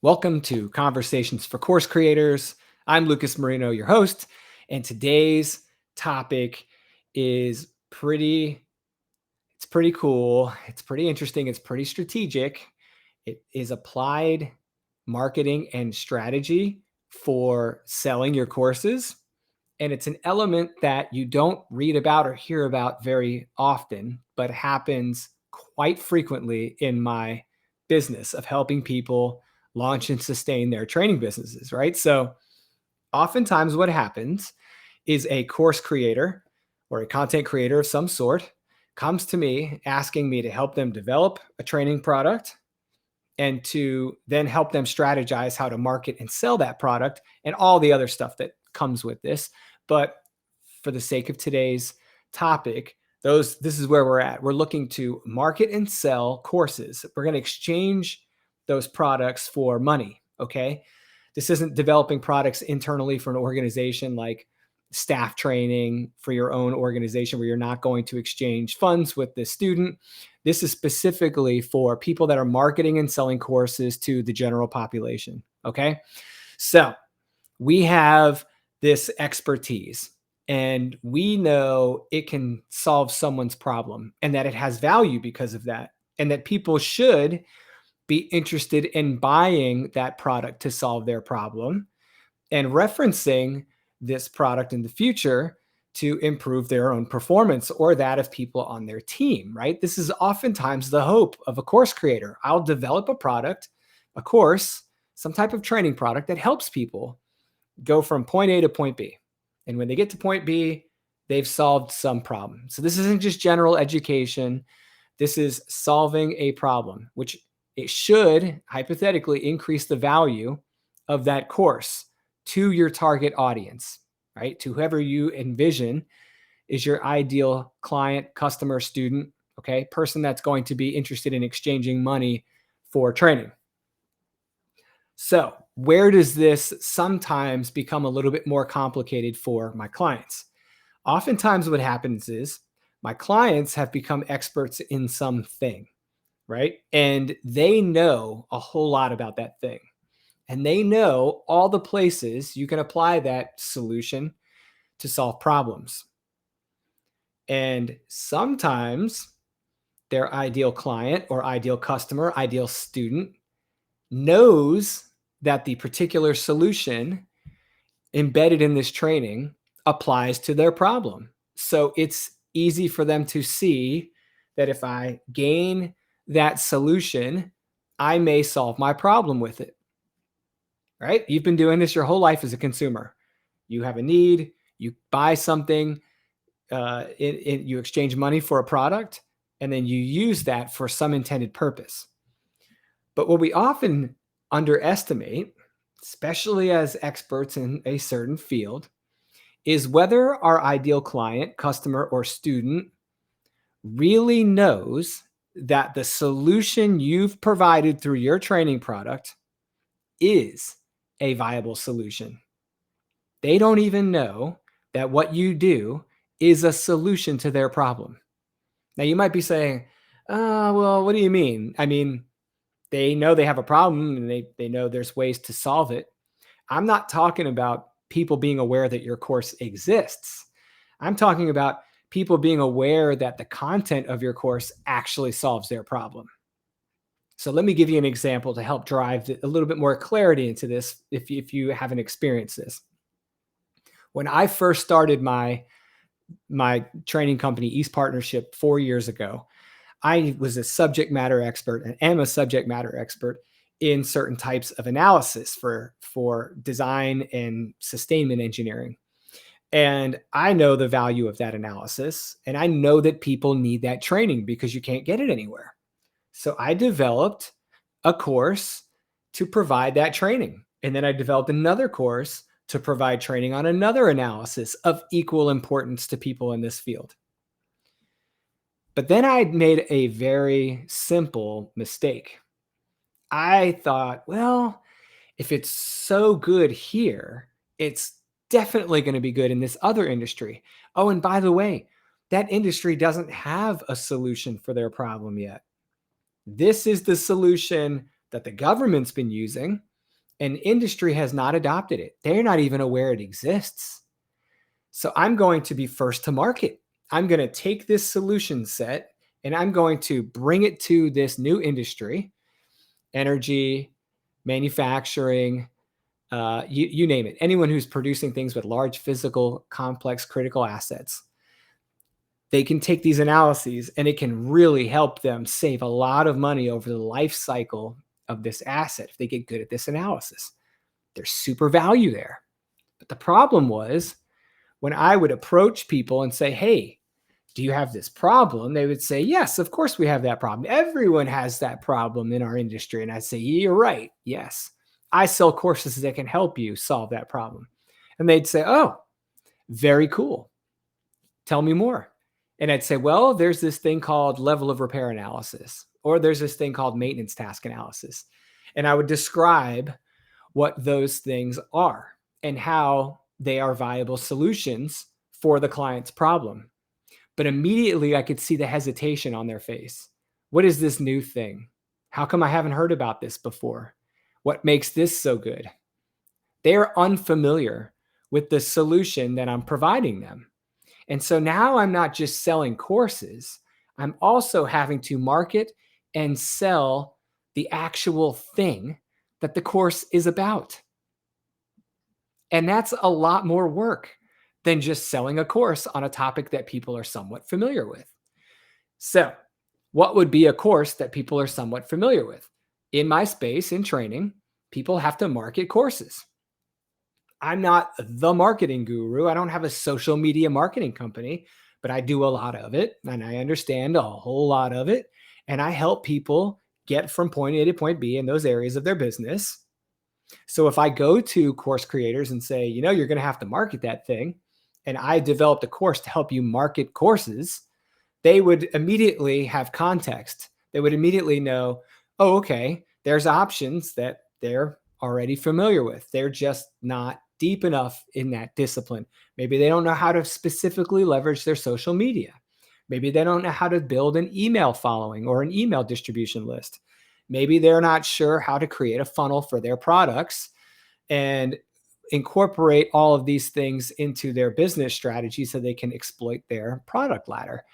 Welcome to Conversations for Course Creators. I'm Lucas Marino, your host, and today's topic is pretty cool. It's pretty interesting. It's pretty strategic. It is applied marketing and strategy for selling your courses. And it's an element that you don't read about or hear about very often, but happens quite frequently in my business of helping people launch and sustain their training businesses, right? So, oftentimes, what happens is a course creator or a content creator of some sort comes to me asking me to help them develop a training product and to then help them strategize how to market and sell that product and all the other stuff that comes with this. But for the sake of today's topic, this is where we're at. We're looking to market and sell courses. We're going to exchange those products for money. Okay. This isn't developing products internally for an organization like staff training for your own organization where you're not going to exchange funds with the student. This is specifically for people that are marketing and selling courses to the general population. Okay. So we have this expertise and we know it can solve someone's problem and that it has value because of that, and that people should be interested in buying that product to solve their problem and referencing this product in the future to improve their own performance or that of people on their team, right? This is oftentimes the hope of a course creator. I'll develop a product, a course, some type of training product that helps people go from point A to point B. And when they get to point B, they've solved some problem. So this isn't just general education. This is solving a problem, which it should hypothetically increase the value of that course to your target audience, right? To whoever you envision is your ideal client, customer, student, okay? Person that's going to be interested in exchanging money for training. So, where does this sometimes become a little bit more complicated for my clients? Oftentimes, what happens is my clients have become experts in something, right? And they know a whole lot about that thing. And they know all the places you can apply that solution to solve problems. And sometimes their ideal client or ideal customer, ideal student knows that the particular solution embedded in this training applies to their problem. So it's easy for them to see that if I gain that solution, I may solve my problem with it. Right? You've been doing this your whole life as a consumer. You have a need, you buy something, you exchange money for a product, and then you use that for some intended purpose. But what we often underestimate, especially as experts in a certain field, is whether our ideal client, customer, or student really knows that the solution you've provided through your training product is a viable solution. They don't even know that what you do is a solution to their problem. Now, you might be saying, well, what do you mean? I mean, they know they have a problem and they know there's ways to solve it. I'm not talking about people being aware that your course exists. I'm talking about people being aware that the content of your course actually solves their problem. So let me give you an example to help drive a little bit more clarity into this if you haven't experienced this. When I first started my training company, East Partnership, 4 years ago, I was a subject matter expert and am a subject matter expert in certain types of analysis for design and sustainment engineering. And I know the value of that analysis. And I know that people need that training because you can't get it anywhere. So I developed a course to provide that training. And then I developed another course to provide training on another analysis of equal importance to people in this field. But then I made a very simple mistake. I thought, well, if it's so good here, it's definitely going to be good in this other industry. Oh, and by the way, that industry doesn't have a solution for their problem yet. This is the solution that the government's been using. and industry has not adopted it. They're not even aware it exists. So I'm going to be first to market. I'm going to take this solution set and I'm going to bring it to this new industry, energy, manufacturing, you name it. Anyone who's producing things with large physical, complex, critical assets. They can take these analyses and it can really help them save a lot of money over the life cycle of this asset if they get good at this analysis. There's super value there. But the problem was when I would approach people and say, hey, do you have this problem? They would say, yes, of course we have that problem. Everyone has that problem in our industry. And I'd say, you're right. Yes. I sell courses that can help you solve that problem. And they'd say, oh, very cool. Tell me more. And I'd say, well, there's this thing called level of repair analysis, or there's this thing called maintenance task analysis. And I would describe what those things are and how they are viable solutions for the client's problem. But immediately I could see the hesitation on their face. What is this new thing? How come I haven't heard about this before? What makes this so good? They're unfamiliar with the solution that I'm providing them. And so now I'm not just selling courses, I'm also having to market and sell the actual thing that the course is about. And that's a lot more work than just selling a course on a topic that people are somewhat familiar with. So, what would be a course that people are somewhat familiar with? In my space, in training, people have to market courses. I'm not the marketing guru. I don't have a social media marketing company, but I do a lot of it and I understand a whole lot of it. And I help people get from point A to point B in those areas of their business. So if I go to course creators and say, you're going to have to market that thing, and I developed a course to help you market courses, they would immediately have context. They would immediately know, oh, okay, there's options that they're already familiar with. They're just not deep enough in that discipline. Maybe they don't know how to specifically leverage their social media. Maybe they don't know how to build an email following or an email distribution list. Maybe they're not sure how to create a funnel for their products and incorporate all of these things into their business strategy so they can exploit their product ladder.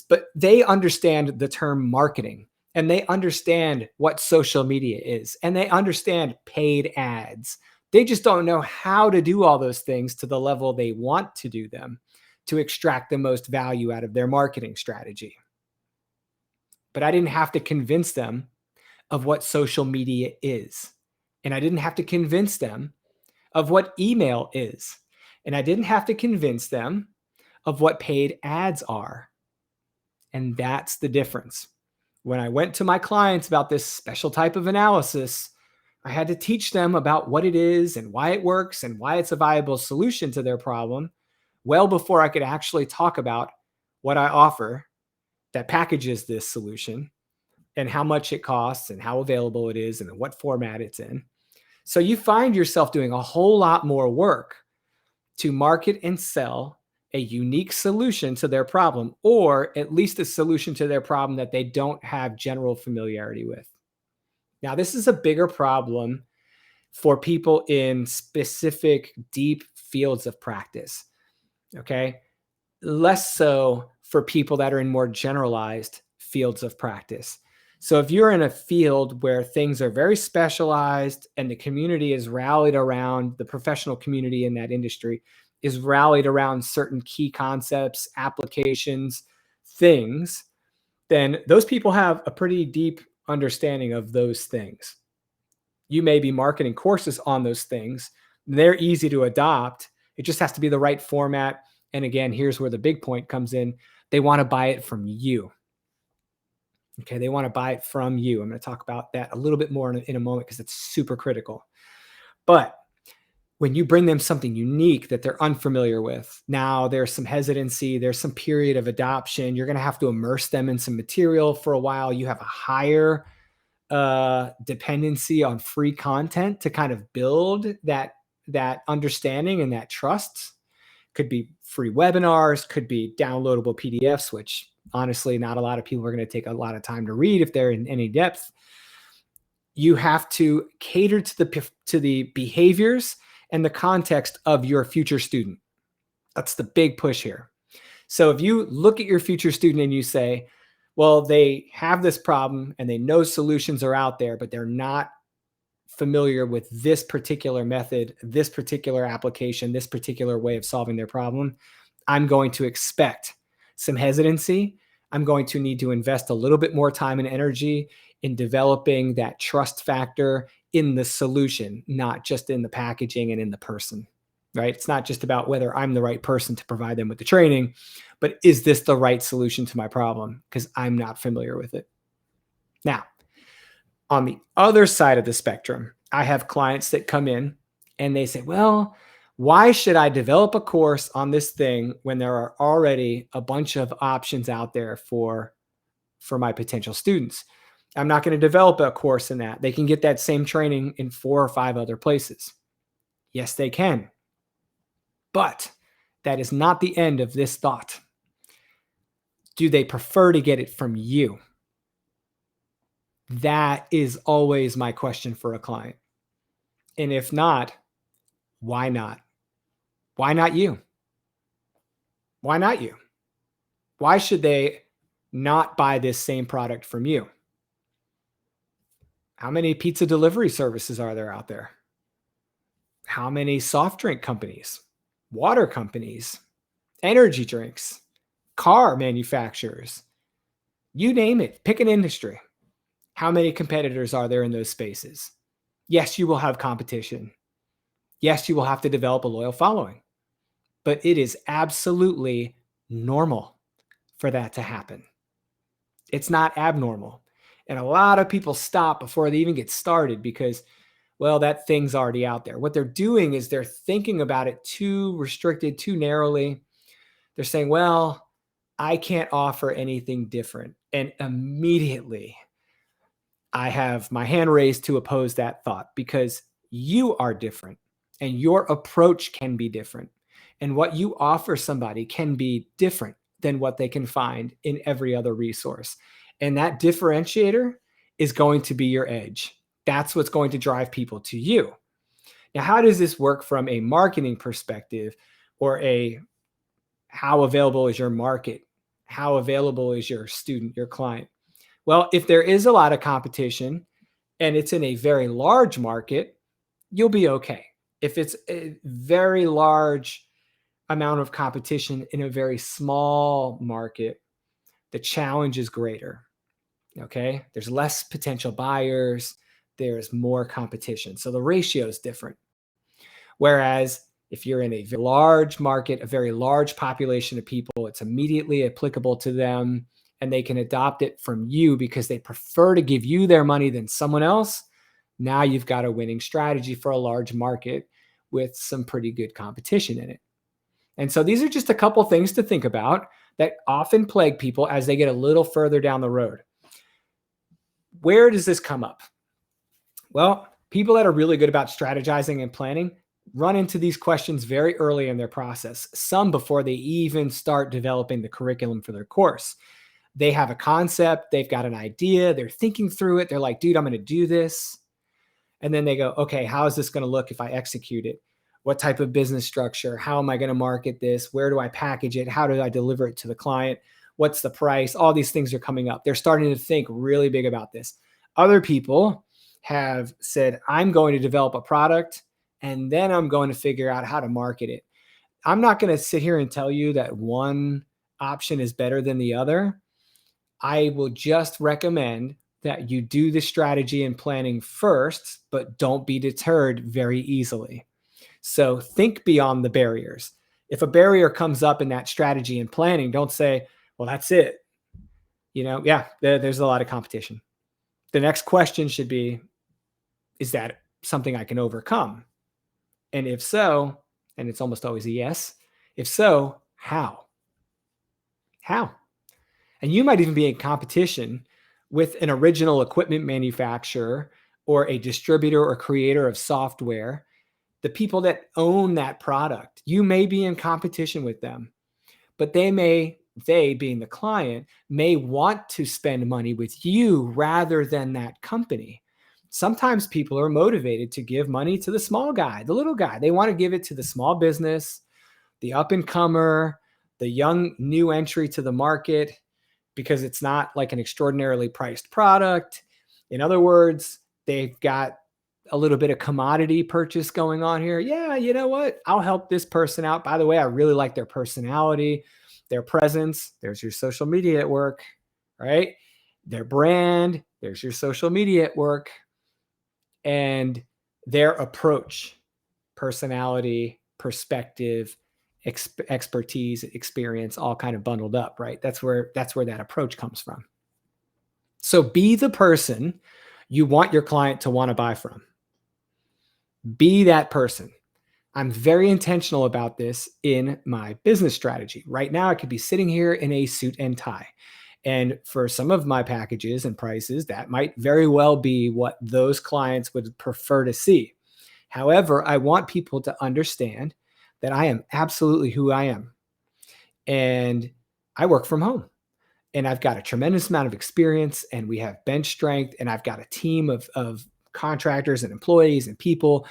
But they understand the term marketing and they understand what social media is and they understand paid ads. They just don't know how to do all those things to the level they want to do them to extract the most value out of their marketing strategy. But I didn't have to convince them of what social media is. And I didn't have to convince them of what email is. And I didn't have to convince them of what paid ads are. And that's the difference. When I went to my clients about this special type of analysis, I had to teach them about what it is and why it works and why it's a viable solution to their problem well before I could actually talk about what I offer that packages this solution and how much it costs and how available it is and what format it's in. So you find yourself doing a whole lot more work to market and sell a unique solution to their problem, or at least a solution to their problem that they don't have general familiarity with. Now, this is a bigger problem for people in specific deep fields of practice, okay? Less so for people that are in more generalized fields of practice. So if you're in a field where things are very specialized and the community is rallied around, the professional community in that industry is rallied around certain key concepts, applications, things, then those people have a pretty deep understanding of those things. You may be marketing courses on those things. They're easy to adopt. It just has to be the right format. And again, here's where the big point comes in. They want to buy it from you. Okay, they want to buy it from you. I'm going to talk about that a little bit more in a moment because it's super critical. But when you bring them something unique that they're unfamiliar with, now there's some hesitancy, there's some period of adoption. You're going to have to immerse them in some material for a while. You have a higher dependency on free content to kind of build that understanding and that trust. Could be free webinars, could be downloadable PDFs, which honestly, not a lot of people are going to take a lot of time to read if they're in any depth. You have to cater to the behaviors and the context of your future student. That's the big push here. So if you look at your future student and you say, well, they have this problem and they know solutions are out there, but they're not familiar with this particular method, this particular application, this particular way of solving their problem, I'm going to expect some hesitancy. I'm going to need to invest a little bit more time and energy in developing that trust factor in the solution, not just in the packaging and in the person, right? It's not just about whether I'm the right person to provide them with the training, but is this the right solution to my problem? Because I'm not familiar with it. Now, on the other side of the spectrum, I have clients that come in and they say, well, why should I develop a course on this thing when there are already a bunch of options out there for my potential students? I'm not going to develop a course in that. They can get that same training in 4 or 5 other places. Yes, they can. But that is not the end of this thought. Do they prefer to get it from you? That is always my question for a client. And if not, why not? Why not you? Why not you? Why should they not buy this same product from you? How many pizza delivery services are there out there? How many soft drink companies, water companies, energy drinks, car manufacturers? You name it, pick an industry. How many competitors are there in those spaces? Yes, you will have competition. Yes, you will have to develop a loyal following, but it is absolutely normal for that to happen. It's not abnormal. And a lot of people stop before they even get started because, well, that thing's already out there. What they're doing is they're thinking about it too restricted, too narrowly. They're saying, well, I can't offer anything different. And immediately I have my hand raised to oppose that thought because you are different and your approach can be different. And what you offer somebody can be different than what they can find in every other resource. And that differentiator is going to be your edge. That's what's going to drive people to you. Now, how does this work from a marketing perspective or a how available is your market? How available is your student, your client? Well, if there is a lot of competition and it's in a very large market, you'll be okay. If it's a very large amount of competition in a very small market, the challenge is greater. Okay. There's less potential buyers, there's more competition. So the ratio is different. Whereas if you're in a very large market, a very large population of people, it's immediately applicable to them and they can adopt it from you because they prefer to give you their money than someone else. Now you've got a winning strategy for a large market with some pretty good competition in it. And so these are just a couple things to think about that often plague people as they get a little further down the road. Where does this come up? Well, people that are really good about strategizing and planning run into these questions very early in their process, some before they even start developing the curriculum for their course. They have a concept, they've got an idea, they're thinking through it. They're like, dude, I'm going to do this. And then they go, okay, how is this going to look if I execute it? What type of business structure? How am I going to market this? Where do I package it? How do I deliver it to the client? What's the price? All these things are coming up. They're starting to think really big about this. Other people have said, I'm going to develop a product and then I'm going to figure out how to market it. I'm not going to sit here and tell you that one option is better than the other. I will just recommend that you do the strategy and planning first, but don't be deterred very easily. So think beyond the barriers. If a barrier comes up in that strategy and planning, don't say, well, that's it. Yeah, there's a lot of competition. The next question should be, is that something I can overcome? And if so, and it's almost always a yes, if so, how? How? And you might even be in competition with an original equipment manufacturer or a distributor or creator of software, the people that own that product. You may be in competition with them, but they being the client, may want to spend money with you rather than that company Sometimes people are motivated to give money to the small guy, the little guy. They want to give it to the small business, the up and comer, the young new entry to the market, because it's not like an extraordinarily priced product. In other words, they've got a little bit of commodity purchase going on here. Yeah, you know what? I'll help this person out. By the way, I really like their personality, their presence. There's your social media at work, right? Their brand, there's your social media at work, and their approach, personality, perspective, expertise, experience, all kind of bundled up, right? That's where that approach comes from. So be the person you want your client to want to buy from. Be that person. I'm very intentional about this in my business strategy. Right now, I could be sitting here in a suit and tie. And for some of my packages and prices, that might very well be what those clients would prefer to see. However, I want people to understand that I am absolutely who I am. And I work from home, and I've got a tremendous amount of experience, and we have bench strength, and I've got a team of contractors and employees and people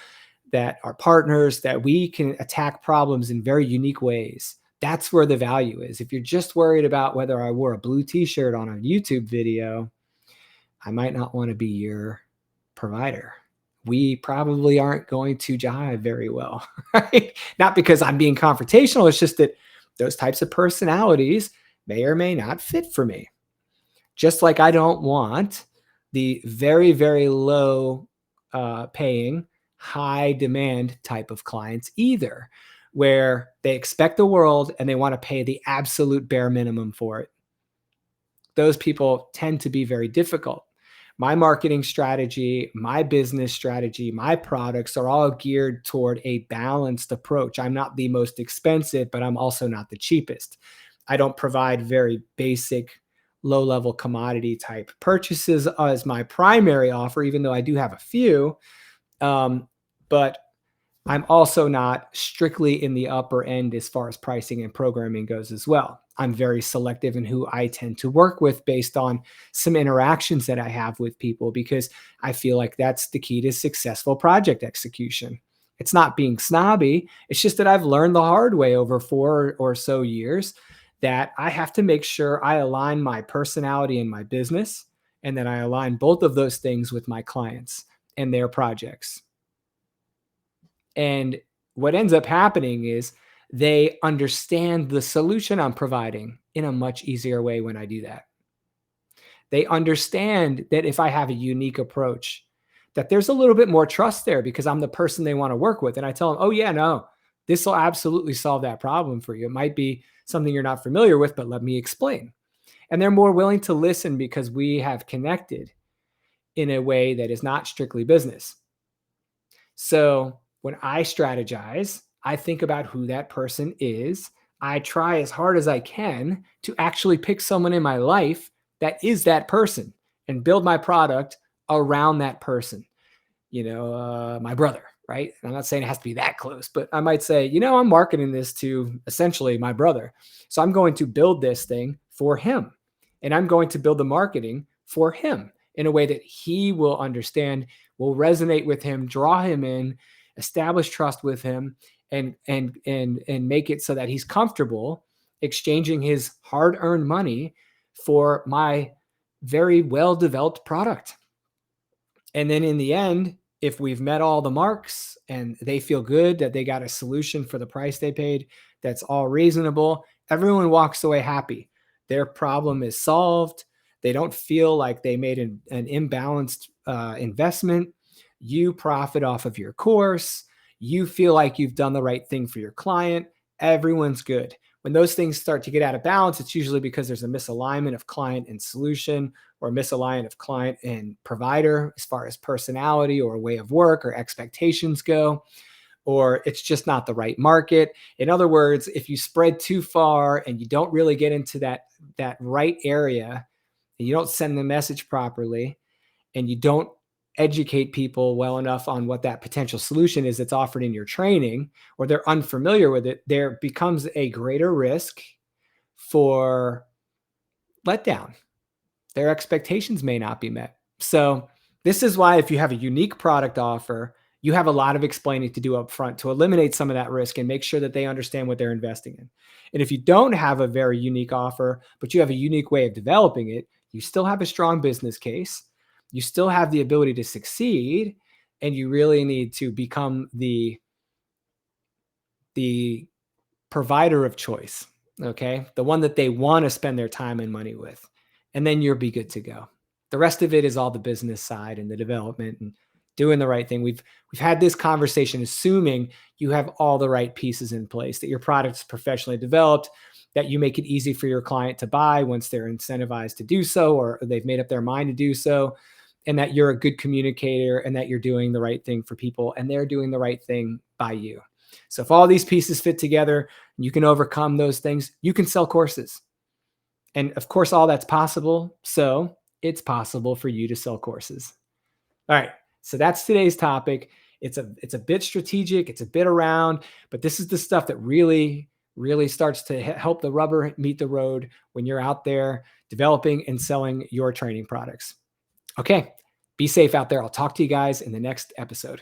that are partners that we can attack problems in very unique ways. That's where the value is. If you're just worried about whether I wore a blue t-shirt on a YouTube video, I might not want to be your provider. We probably aren't going to jive very well, right? Not because I'm being confrontational. It's just that those types of personalities may or may not fit for me. Just like I don't want the very, very low paying, high demand type of clients either, where they expect the world and they want to pay the absolute bare minimum for it. Those people tend to be very difficult. My marketing strategy, my business strategy, my products are all geared toward a balanced approach. I'm not the most expensive, but I'm also not the cheapest. I don't provide very basic, low level commodity type purchases as my primary offer, even though I do have a few. But I'm also not strictly in the upper end as far as pricing and programming goes as well. I'm very selective in who I tend to work with based on some interactions that I have with people, because I feel like that's the key to successful project execution. It's not being snobby. It's just that I've learned the hard way over 4 or so years that I have to make sure I align my personality and my business, and that I align both of those things with my clients and their projects. And what ends up happening is they understand the solution I'm providing in a much easier way when I do that. They understand that if I have a unique approach, that there's a little bit more trust there because I'm the person they want to work with. And I tell them, oh, yeah, no, this will absolutely solve that problem for you. It might be something you're not familiar with, but let me explain. And they're more willing to listen because we have connected in a way that is not strictly business. So when I strategize, I think about who that person is. I try as hard as I can to actually pick someone in my life that is that person and build my product around that person. My brother, right? And I'm not saying it has to be that close, but I might say, I'm marketing this to essentially my brother. So I'm going to build this thing for him, and I'm going to build the marketing for him in a way that he will understand, will resonate with him, draw him in, establish trust with him, and make it so that he's comfortable exchanging his hard-earned money for my very well-developed product. And then in the end, if we've met all the marks and they feel good that they got a solution for the price they paid, that's all reasonable, everyone walks away happy. Their problem is solved. They don't feel like they made an imbalanced investment. You profit off of your course. You feel like you've done the right thing for your client. Everyone's good. When those things start to get out of balance, it's usually because there's a misalignment of client and solution, or misalignment of client and provider as far as personality or way of work or expectations go, or it's just not the right market. In other words, if you spread too far and you don't really get into that right area, and you don't send the message properly, and you don't educate people well enough on what that potential solution is that's offered in your training, or they're unfamiliar with it, there becomes a greater risk for letdown. Their expectations may not be met. So This is why if you have a unique product offer, you have a lot of explaining to do up front to eliminate some of that risk and make sure that they understand what they're investing in. And if you don't have a very unique offer, but you have a unique way of developing it, you still have a strong business case. You still have the ability to succeed, and you really need to become the provider of choice, okay? The one that they want to spend their time and money with. And then you'll be good to go. The rest of it is all the business side and the development and doing the right thing. We've had this conversation assuming you have all the right pieces in place, that your product is professionally developed, that you make it easy for your client to buy once they're incentivized to do so or they've made up their mind to do so, and that you're a good communicator and that you're doing the right thing for people and they're doing the right thing by you. So if all these pieces fit together, you can overcome those things, you can sell courses. And of course, all that's possible. So it's possible for you to sell courses. All right. So that's today's topic. It's a bit strategic, it's a bit around, but this is the stuff that really starts to help the rubber meet the road when you're out there developing and selling your training products. Okay. Be safe out there. I'll talk to you guys in the next episode.